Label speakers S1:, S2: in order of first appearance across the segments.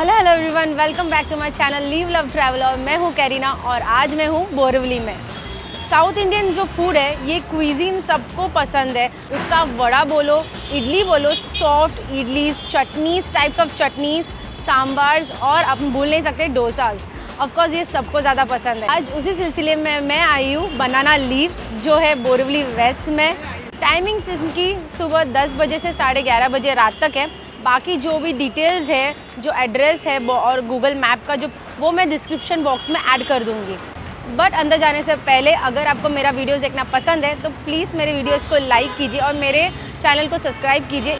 S1: Hello hello everyone, welcome back to my channel live love travel. और मैं हूँ carina और आज मैं हूँ बोरिवली में। साउथ इंडियन जो फूड है ये क्विजीन सबको पसंद है। उसका वड़ा बोलो, इडली बोलो, soft idlis, chutneys, types of chutneys, sambars और अपन भूल नहीं सकते डोसाज। ऑफकोर्स ये सबको ज़्यादा पसंद है। आज उसी सिलसिले में मैं आई हूँ बनाना लीव जो है बोरिवली वेस्ट में। टाइमिंग्स इनकी सुबह 10 बजे से 11:30 बजे रात तक है। बाकी जो भी डिटेल्स है, जो एड्रेस है और गूगल मैप का वो मैं डिस्क्रिप्शन बॉक्स में ऐड कर दूँगी। बट अंदर जाने से पहले अगर आपको मेरा वीडियोस देखना पसंद है तो प्लीज़ मेरे वीडियोस को लाइक कीजिए और मेरे चैनल को सब्सक्राइब कीजिए।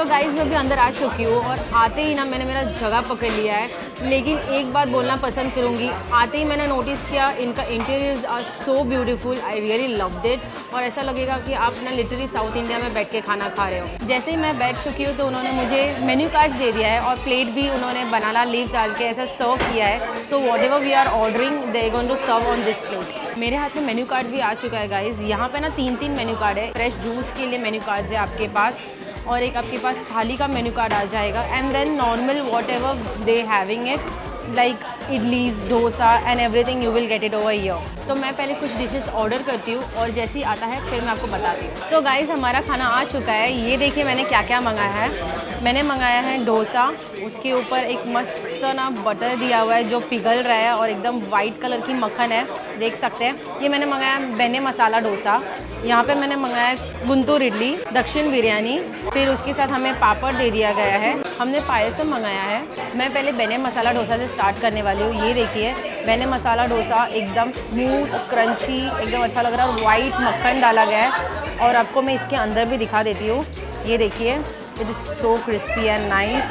S1: गाइस मैं भी अंदर आ चुकी हूँ और आते ही ना मैंने मेरा जगह पकड़ लिया है। लेकिन एक बात बोलना पसंद करूँगी, आते ही मैंने नोटिस किया इनका interiors are so beautiful. I really loved it. और ऐसा लगेगा कि आप ना लिटरली साउथ इंडिया में बैठ के खाना खा रहे हो। जैसे ही मैं बैठ चुकी हूँ तो उन्होंने मुझे मेन्यू कार्ड्स दे दिया है और प्लेट भी उन्होंने बनाना लीव डाल के ऐसा सर्व किया है। So whatever we are ordering they going to serve on this plate. मेरे हाथ में मेन्यू कार्ड भी आ चुका है गाइज। यहाँ पे ना 3 मेन्यू कार्ड है। फ्रेश जूस के लिए मेन्यू कार्ड्स है आपके पास और एक आपके पास थाली का मेन्यू कार्ड आ जाएगा। And then normal whatever they having it like idlis, dosa and everything you will get it over here. तो मैं पहले कुछ डिशेस ऑर्डर करती हूँ और जैसे ही आता है फिर मैं आपको बताती हूँ। तो गाइज़ हमारा खाना आ चुका है। ये देखिए मैंने क्या क्या मंगाया है। मैंने मंगाया है डोसा, उसके ऊपर एक मस्त ना बटर दिया हुआ है जो पिघल रहा है और एकदम वाइट कलर की मक्खन है, देख सकते हैं। ये मैंने मंगाया बेने मसाला डोसा। यहाँ पे मैंने मंगाया गुंटूर इडली, दक्षिण बिरयानी, फिर उसके साथ हमें पापड़ दे दिया गया है। हमने पायसम मंगाया है। मैं पहले बेने मसाला डोसा से स्टार्ट करने वाली हूँ। ये देखिए बेने मसाला डोसा एकदम स्मूथ, क्रंची, एकदम अच्छा लग रहा है। वाइट मक्खन डाला गया है और आपको मैं इसके अंदर भी दिखा देती हूँ। ये देखिए it is so crispy and nice.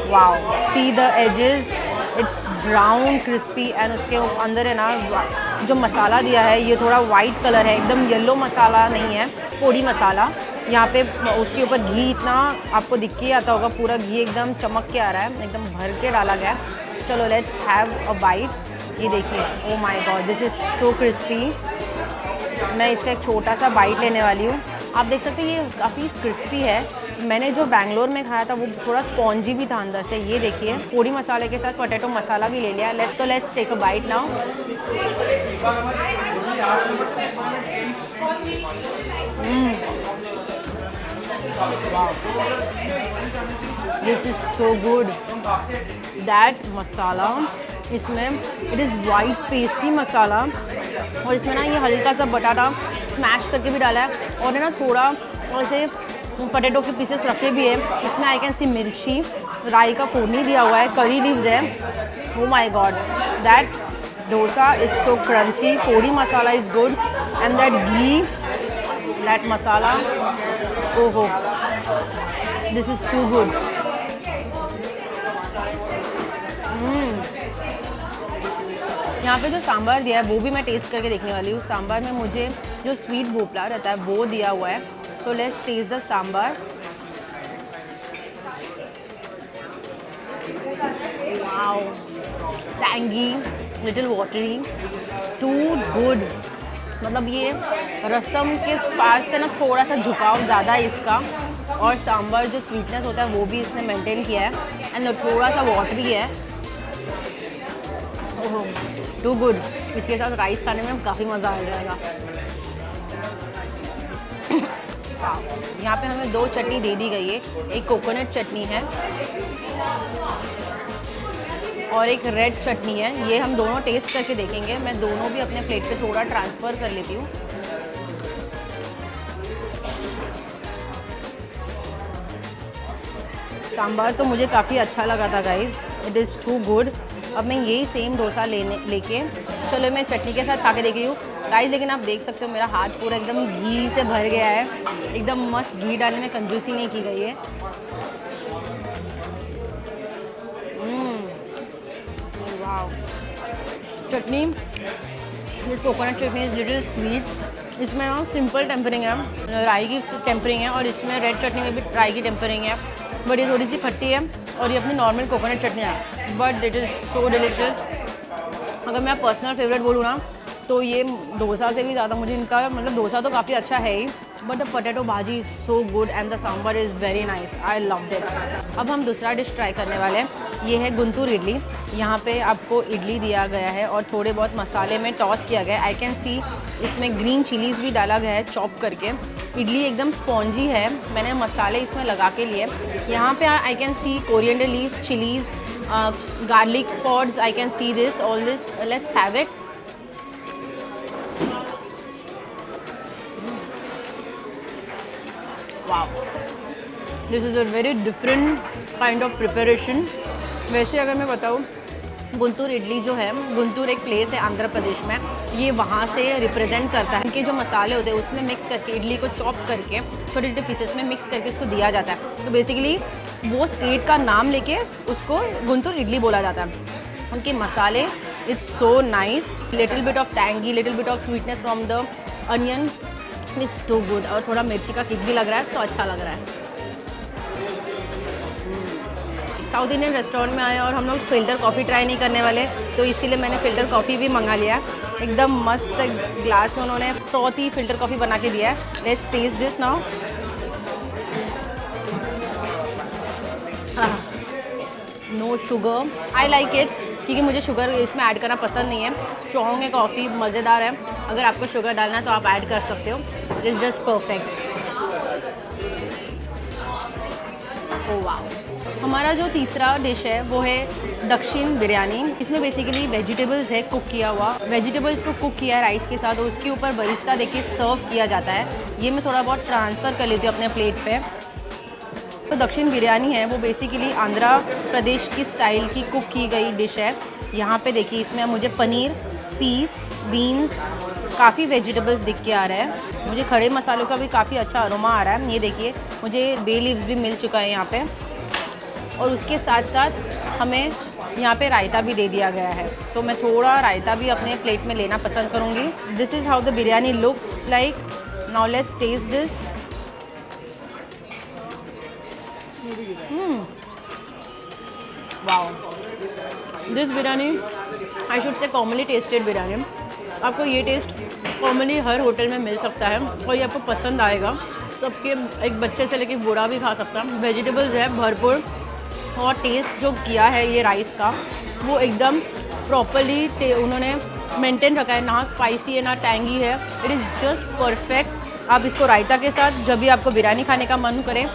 S1: Wow, see the edges, it's brown crispy and उसके अंदर है ना जो मसाला दिया है ये थोड़ा वाइट कलर है, एकदम येलो मसाला नहीं है, पोड़ी मसाला। यहाँ पे उसके ऊपर घी इतना आपको दिख के आता होगा, पूरा घी एकदम चमक के आ रहा है, एकदम भर के डाला गया है। चलो लेट्स हैव अ बाइट। ये देखिए, oh my God, this is so crispy. मैं इसका एक छोटा सा बाइट लेने वाली हूँ। आप देख सकते हैं ये काफ़ी क्रिस्पी है। मैंने जो बैंगलोर में खाया था वो थोड़ा स्पॉन्जी भी था अंदर से। ये देखिए पोड़ी मसाले के साथ पोटैटो मसाला भी ले लिया। Let's take a bite now. This is so good. That masala इसमें it is white pasty masala और इसमें ना ये हल्का सा बटाटा स्मैश करके भी डाला है और है ना थोड़ा ऐसे पोटैटो के पीसेस रखे भी है। इसमें आई कैन सी मिर्ची, राई का फोड़नी दिया हुआ है, करी लीव्स है। Oh my God, that dosa is so crunchy. Podi masala is good and that ghee, that masala, ओहो, दिस इज टू गुड। यहाँ पे जो सांभर दिया है वो भी मैं टेस्ट करके देखने वाली हूँ। सांभर में मुझे जो स्वीट भोपला रहता है वो दिया हुआ है। So let's taste the sambar. Wow, tangy, little watery, too good. मतलब ये रसम के पास से ना थोड़ा सा झुकाव ज़्यादा है इसका और सांभर जो स्वीटनेस होता है वो भी इसने मेंटेन किया है एंड थोड़ा सा वाटरी है। ओह, टू गुड। इसके साथ राइस खाने में काफ़ी मज़ा आ जाएगा। यहाँ पे हमें 2 चटनी दे दी गई है। एक कोकोनट चटनी है और एक रेड चटनी है। ये हम दोनों टेस्ट करके देखेंगे। मैं दोनों भी अपने प्लेट पे थोड़ा ट्रांसफ़र कर लेती हूँ। सांभर तो मुझे काफ़ी अच्छा लगा था guys, it is too good. अब मैं यही सेम डोसा लेके चलो मैं चटनी के साथ खा के देख रही हूँ गाइस। लेकिन आप देख सकते हो मेरा हाथ पूरा एकदम घी से भर गया है। एकदम मस्त घी डालने में कंजूसी नहीं की गई है। Wow, chutney, this coconut chutney is little sweet. इसमें ना सिंपल टेम्परिंग है, राई की टेम्परिंग है, और इसमें रेड चटनी में भी राई की टेम्परिंग है, बट ये थोड़ी सी खट्टी है, और ये अपनी नॉर्मल कोकोनट चटनी है, but it is so delicious. अगर मैं पर्सनल फेवरेट बोलूँ ना तो ये डोसा से भी ज़्यादा मुझे इनका, मतलब डोसा तो काफ़ी अच्छा है ही, बट द पोटैटो भाजी is so good and the sambar is very nice, I loved it. अब हम दूसरा डिश ट्राई करने वाले हैं, ये है गुंटूर इडली। यहाँ पे आपको इडली दिया गया है और थोड़े बहुत मसाले में टॉस किया गया है। आई कैन सी इसमें ग्रीन चिलीज़ भी डाला गया है चॉप करके। इडली एकदम स्पॉन्जी है, मैंने मसाले इसमें लगा के लिए। यहाँ पे I can see coriander leaves, chillies, garlic pods, I can see this, all this. Let's have it. Wow, this is a very different kind of preparation. वैसे अगर मैं बताऊँ, गुंटूर इडली जो है, गुंटूर एक प्लेस है आंध्र प्रदेश में, ये वहाँ से रिप्रेजेंट करता है। इनके जो मसाले होते हैं उसमें मिक्स करके इडली को चॉप करके छोटे छोटे पीसेस में मिक्स करके इसको दिया जाता है। तो बेसिकली वो स्टेट का नाम लेके उसको गुंटूर इडली बोला जाता है। उनके मसाले it's so nice, little bit of tangy, little bit of sweetness from the onion is too good, और थोड़ा मिर्ची का किक भी लग रहा है तो अच्छा लग रहा है। साउथ इंडियन रेस्टोरेंट में आए और हम लोग फ़िल्टर कॉफ़ी ट्राई नहीं करने वाले, तो इसीलिए मैंने फ़िल्टर कॉफ़ी भी मंगा लिया। एकदम मस्त ग्लास में उन्होंने फ्रॉथी फ़िल्टर कॉफ़ी बना के दिया है। Let's taste this now. No sugar, I like it, क्योंकि मुझे शुगर इसमें ऐड करना पसंद नहीं है। स्ट्रॉन्ग है कॉफ़ी, मज़ेदार है। अगर आपको शुगर डालना है तो आप ऐड कर सकते हो। It is just perfect. Oh वाह। हमारा जो तीसरा डिश है वो है दक्षिण बिरयानी। इसमें बेसिकली वेजिटेबल्स है, कुक किया हुआ वेजिटेबल्स को कुक किया है राइस के साथ, और उसके ऊपर बरिस्ता देखिए सर्व किया जाता है। ये मैं थोड़ा बहुत ट्रांसफ़र कर लेती हूँ अपने प्लेट पे। तो दक्षिण बिरयानी है वो बेसिकली आंध्र प्रदेश की स्टाइल की कुक की गई डिश है। यहाँ पे देखिए इसमें मुझे पनीर, पीस, बीन्स, काफ़ी वेजिटेबल्स दिख के आ रहा है। मुझे खड़े मसालों का भी काफ़ी अच्छा अरोमा आ रहा है। ये देखिए मुझे बे लीव्स भी मिल चुका है यहाँ पे, और उसके साथ साथ हमें यहाँ पे रायता भी दे दिया गया है। तो मैं थोड़ा रायता भी अपने प्लेट में लेना पसंद करूँगी। This is how the biryani looks like. Now let's taste this. Wow, this biryani I should say commonly tasted biryani. आपको ये टेस्ट कॉमनली हर होटल में मिल सकता है और ये आपको पसंद आएगा। सबके, एक बच्चे से लेकर बूढ़ा भी खा सकता है। वेजिटेबल्स है भरपूर, और टेस्ट जो किया है ये राइस का वो एकदम प्रॉपरली उन्होंने मेंटेन रखा है। ना स्पाइसी है ना टैंगी है, इट इज़ जस्ट परफेक्ट। आप इसको रायता के साथ, जब भी आपको बिरयानी खाने का मन करे,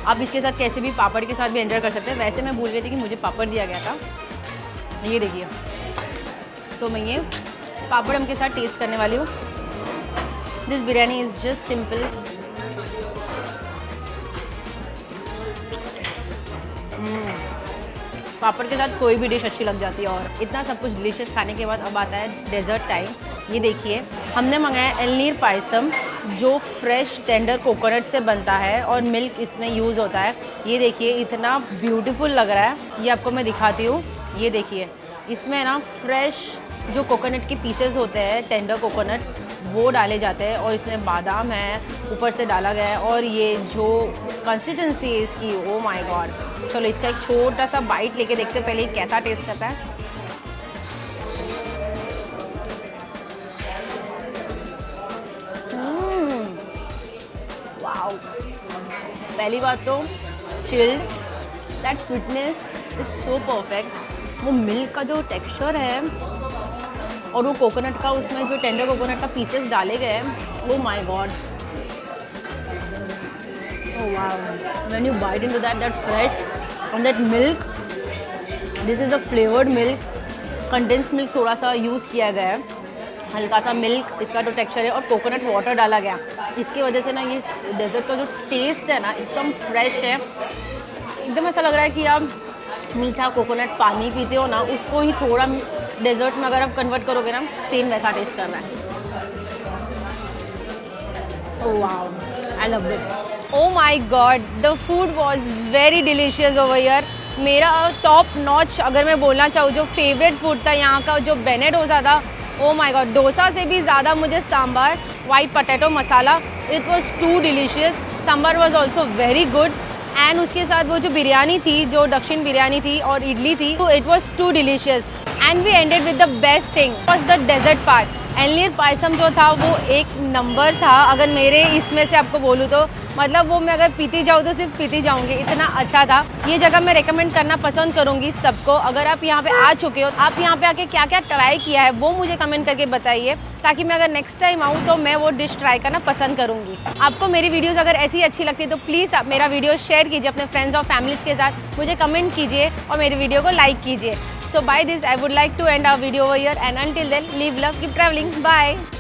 S1: आप इसके साथ कैसे भी पापड़ के साथ भी एंजॉय कर सकते हैं। वैसे मैं भूल गई थी कि मुझे पापड़ दिया गया था, ये देखिए। तो मैं ये पापड़ के साथ टेस्ट करने वाली हूँ। This biryani is just simple. पापड़ के साथ कोई भी डिश अच्छी लग जाती है। और इतना सब कुछ डिलीशियस खाने के बाद अब आता है डेजर्ट टाइम। ये देखिए हमने मंगाया एलनीर पायसम, जो फ्रेश टेंडर कोकोनट से बनता है और मिल्क इसमें यूज़ होता है। ये देखिए इतना ब्यूटीफुल लग रहा है। ये आपको मैं दिखाती हूँ। ये देखिए इसमें ना फ्रेश जो कोकोनट के पीसेस होते हैं, टेंडर कोकोनट, वो डाले जाते हैं, और इसमें बादाम है ऊपर से डाला गया है। और ये जो कंसिस्टेंसी है इसकी, ओ माय गॉड। चलो इसका एक छोटा सा बाइट लेके देखते हैं पहले ये कैसा टेस्ट करता है। वाओ, पहली बात तो chilled, that sweetness is so perfect. वो मिल्क का जो टेक्सचर है और वो कोकोनट का, उसमें जो टेंडर कोकोनट का पीसेस डाले गए हैं, ओ my God. Oh wow, when you bite into that fresh and that milk, this is a flavored milk, condensed milk थोड़ा सा यूज़ किया गया है, हल्का सा मिल्क इसका जो टेक्सचर है, और कोकोनट वाटर डाला गया। इसकी वजह से ना ये डेजर्ट का जो टेस्ट है ना एकदम फ्रेश है। एकदम ऐसा लग रहा है कि आप मीठा कोकोनट पानी पीते हो ना, उसको ही थोड़ा डेजर्ट में अगर आप कन्वर्ट करोगे ना, सेम वैसा टेस्ट करना है। Oh wow, I love it. Oh my God, the food was very delicious over here. मेरा टॉप नॉच अगर मैं बोलना चाहूँ जो फेवरेट फूड था यहाँ का, जो बेने डोसा था, ओ माय गॉड, डोसा से भी ज़्यादा मुझे sambar, white potato masala, it was too delicious. Sambar was also very good and उसके साथ वो जो बिरयानी थी, जो दक्षिण बिरयानी थी और इडली थी, तो it was too delicious. And we ended with the best thing was the dessert part. Elaneer payasam जो था वो एक नंबर था। अगर मेरे इसमें से आपको बोलूँ तो मतलब वो मैं अगर पीती जाऊँ तो सिर्फ पीती जाऊँगी, इतना अच्छा था। ये जगह मैं रेकमेंड करना पसंद करूँगी सबको। अगर आप यहाँ पे आ चुके हो, आप यहाँ पे आके क्या क्या ट्राई किया है वो मुझे कमेंट करके बताइए, ताकि मैं अगर नेक्स्ट टाइम आऊँ तो मैं वो डिश ट्राई करना पसंद करूँगी। आपको मेरी वीडियोज़ अगर ऐसी अच्छी लगती है तो प्लीज़ आप मेरा वीडियो शेयर कीजिए अपने फ्रेंड्स और फैमिलीज़ के साथ, मुझे कमेंट कीजिए और मेरी वीडियो को लाइक कीजिए। So by this I would like to end our video over here, and until then, live, love, keep traveling. Bye.